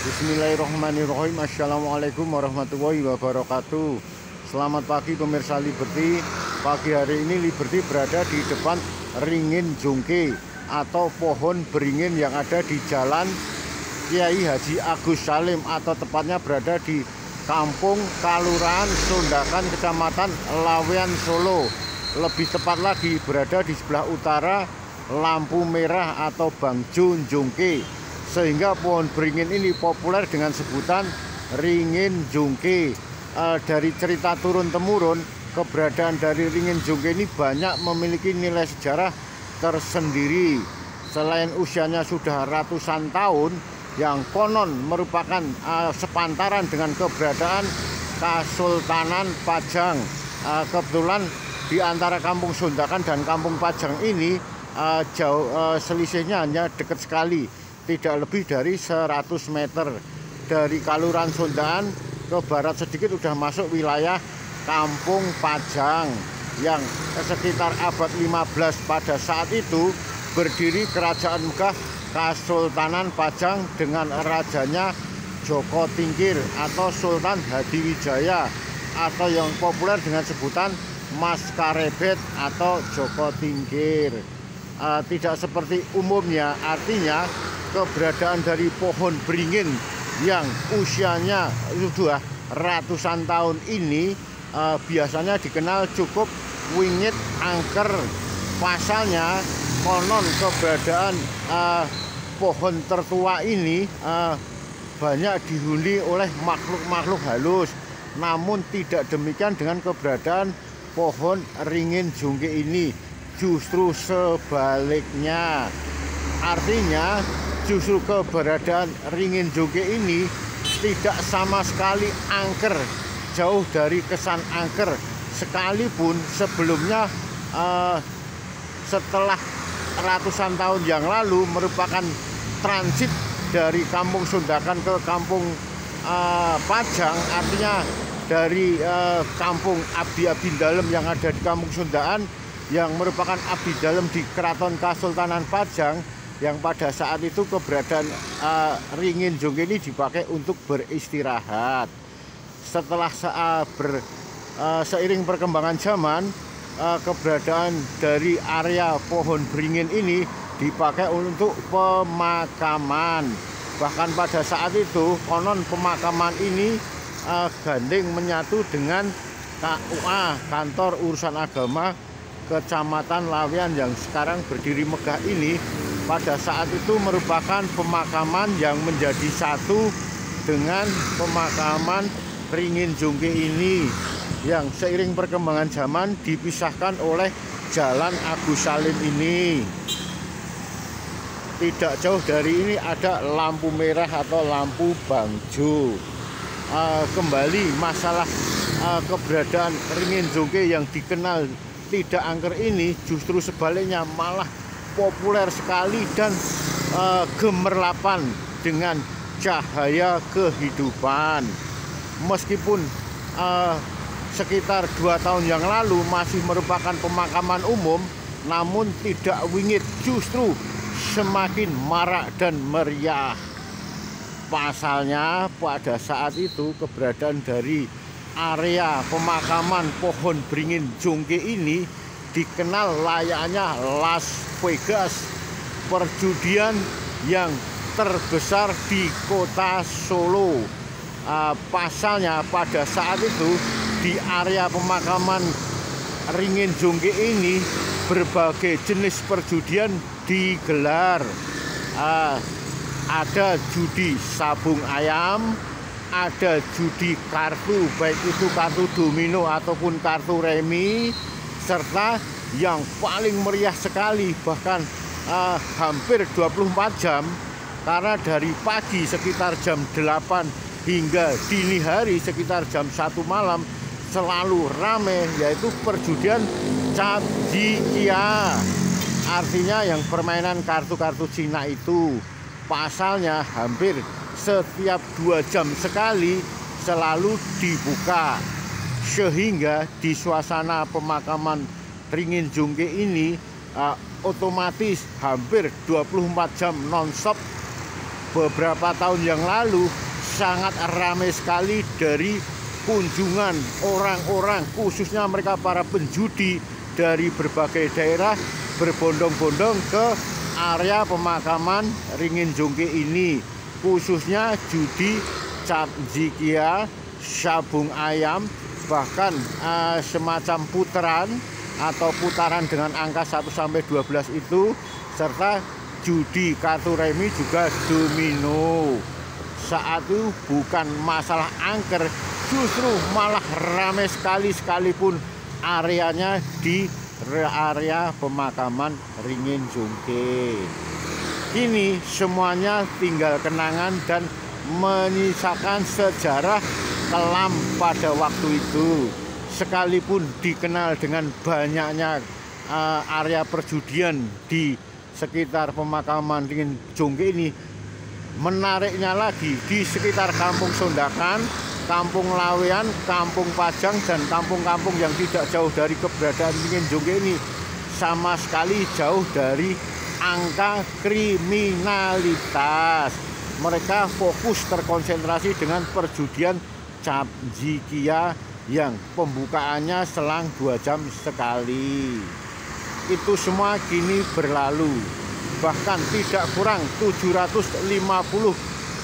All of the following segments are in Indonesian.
Bismillahirrahmanirrahim. Assalamualaikum warahmatullahi wabarakatuh. Selamat pagi pemirsa Liberty. Pagi hari ini Liberty berada di depan ringin jungke atau pohon beringin yang ada di Jalan Kiai Haji Agus Salim, atau tepatnya berada di Kampung Kalurahan Sondakan, Kecamatan Lawean, Solo. Lebih tepat lagi berada di sebelah utara lampu merah atau Bangjo Jungke. Sehingga pohon beringin ini populer dengan sebutan ringin jungke. Dari cerita turun-temurun, keberadaan dari ringin jungke ini banyak memiliki nilai sejarah tersendiri. Selain usianya sudah ratusan tahun, yang konon merupakan sepantaran dengan keberadaan Kesultanan Pajang. Kebetulan di antara Kampung Sondakan dan Kampung Pajang ini selisihnya hanya dekat sekali, tidak lebih dari 100 meter. Dari Kalurahan Sondakan ke barat sedikit udah masuk wilayah Kampung Pajang, yang sekitar abad 15 pada saat itu berdiri Kerajaan Megah Kesultanan Pajang dengan rajanya Joko Tingkir atau Sultan Hadiwijaya, atau yang populer dengan sebutan Mas Karebet atau Joko Tingkir. Tidak seperti umumnya, artinya keberadaan dari pohon beringin yang usianya sudah ratusan tahun ini biasanya dikenal cukup wingit angker. Pasalnya konon keberadaan pohon tertua ini banyak dihuni oleh makhluk-makhluk halus. Namun tidak demikian dengan keberadaan pohon ringin jungke ini, justru sebaliknya. Artinya justru keberadaan ringin jungke ini tidak sama sekali angker, jauh dari kesan angker. Sekalipun sebelumnya setelah ratusan tahun yang lalu merupakan transit dari Kampung Sondakan ke Kampung Pajang, artinya dari Kampung Abdi Dalem yang ada di Kampung Sondakan, yang merupakan abdi dalem di Keraton Kesultanan Pajang, yang pada saat itu keberadaan ringin jungke ini dipakai untuk beristirahat. Setelah seiring perkembangan zaman, keberadaan dari area pohon beringin ini dipakai untuk pemakaman. Bahkan pada saat itu konon pemakaman ini gandeng menyatu dengan KUA, Kantor Urusan Agama Kecamatan Lawean, yang sekarang berdiri megah ini. Pada saat itu merupakan pemakaman yang menjadi satu dengan pemakaman ringin jungke ini, yang seiring perkembangan zaman dipisahkan oleh Jalan Agus Salim ini. Tidak jauh dari ini ada lampu merah atau lampu Bangjo. Kembali masalah keberadaan ringin jungke yang dikenal tidak angker ini, justru sebaliknya malah populer sekali dan gemerlapan dengan cahaya kehidupan. Meskipun sekitar 2 tahun yang lalu masih merupakan pemakaman umum, namun tidak wingit, justru semakin marak dan meriah. Pasalnya pada saat itu keberadaan dari area pemakaman pohon beringin jungke ini dikenal layaknya Las Vegas, perjudian yang terbesar di kota Solo. Pasalnya pada saat itu di area pemakaman ringin jungke ini berbagai jenis perjudian digelar. Ada judi sabung ayam, ada judi kartu, baik itu kartu domino ataupun kartu remi, serta yang paling meriah sekali bahkan hampir 24 jam, karena dari pagi sekitar jam 8 hingga dini hari sekitar jam 1 malam selalu rame, yaitu perjudian Cap Jikia. Artinya yang permainan kartu-kartu Cina itu. Pasalnya hampir setiap 2 jam sekali selalu dibuka, sehingga di suasana pemakaman ringin jungke ini otomatis hampir 24 jam nonstop beberapa tahun yang lalu sangat ramai sekali dari kunjungan orang-orang, khususnya mereka para penjudi dari berbagai daerah berbondong-bondong ke area pemakaman Ringin Jongke ini, khususnya judi cap jikia, sabung ayam, bahkan semacam putaran atau putaran dengan angka 1-12 itu, serta judi kartu remi juga domino. Saat itu bukan masalah angker, justru malah ramai sekali, sekalipun areanya di area pemakaman Ringin Jongke. Ini semuanya tinggal kenangan dan menyisakan sejarah kelam pada waktu itu. Sekalipun dikenal dengan banyaknya area perjudian di sekitar pemakaman Ringin Jongke ini, menariknya lagi di sekitar Kampung Sondakan, Kampung Lawean, Kampung Pajang, dan kampung-kampung yang tidak jauh dari keberadaan Ringin Jongke ini sama sekali jauh dari angka kriminalitas. Mereka fokus terkonsentrasi dengan perjudian cap jikia yang pembukaannya selang 2 jam sekali. Itu semua kini berlalu. Bahkan tidak kurang 750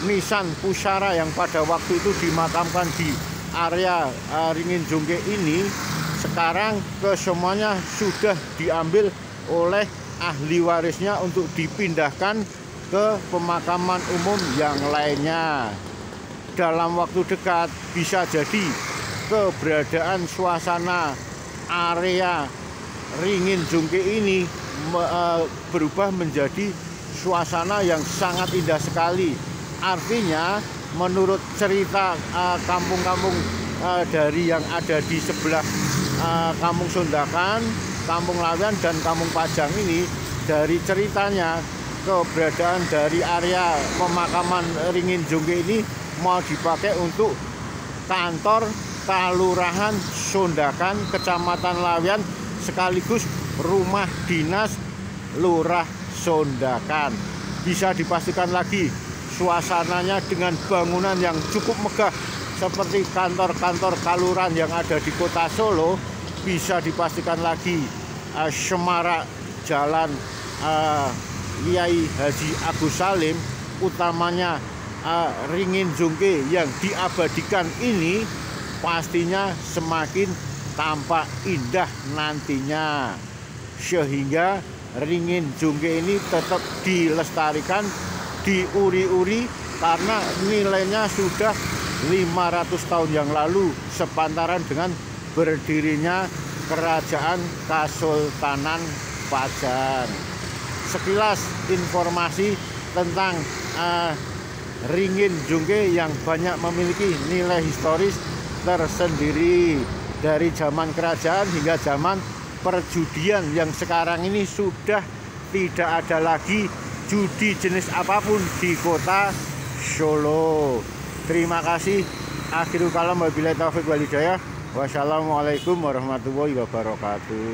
nisan pusara yang pada waktu itu dimakamkan di area Ringin Jongke ini, sekarang kesemuanya sudah diambil oleh ahli warisnya untuk dipindahkan ke pemakaman umum yang lainnya. Dalam waktu dekat bisa jadi keberadaan suasana area Ringin Jongke ini berubah menjadi suasana yang sangat indah sekali. Artinya menurut cerita kampung-kampung dari yang ada di sebelah Kampung Sondakan, Kampung Lawean, dan Kampung Pajang ini, dari ceritanya keberadaan dari area pemakaman Ringin Jongke ini mau dipakai untuk kantor Kelurahan Sondakan, Kecamatan Lawean, sekaligus rumah dinas Lurah Sondakan. Bisa dipastikan lagi suasananya dengan bangunan yang cukup megah seperti kantor-kantor kelurahan yang ada di kota Solo. Bisa dipastikan lagi semarak jalan Kiai Haji Agus Salim, utamanya Ringin Jongke yang diabadikan ini, pastinya semakin tampak indah nantinya, sehingga Ringin Jongke ini tetap dilestarikan, diuri-uri, karena nilainya sudah 500 tahun yang lalu, sepantaran dengan berdirinya Kerajaan Kesultanan Pajang. Sekilas informasi tentang Ringin Jongke yang banyak memiliki nilai historis tersendiri, dari zaman kerajaan hingga zaman perjudian yang sekarang ini sudah tidak ada lagi judi jenis apapun di kota Solo. Terima kasih. Akhirul kalam, wabillahi taufiq wal hidayah. Wassalamualaikum warahmatullahi wabarakatuh.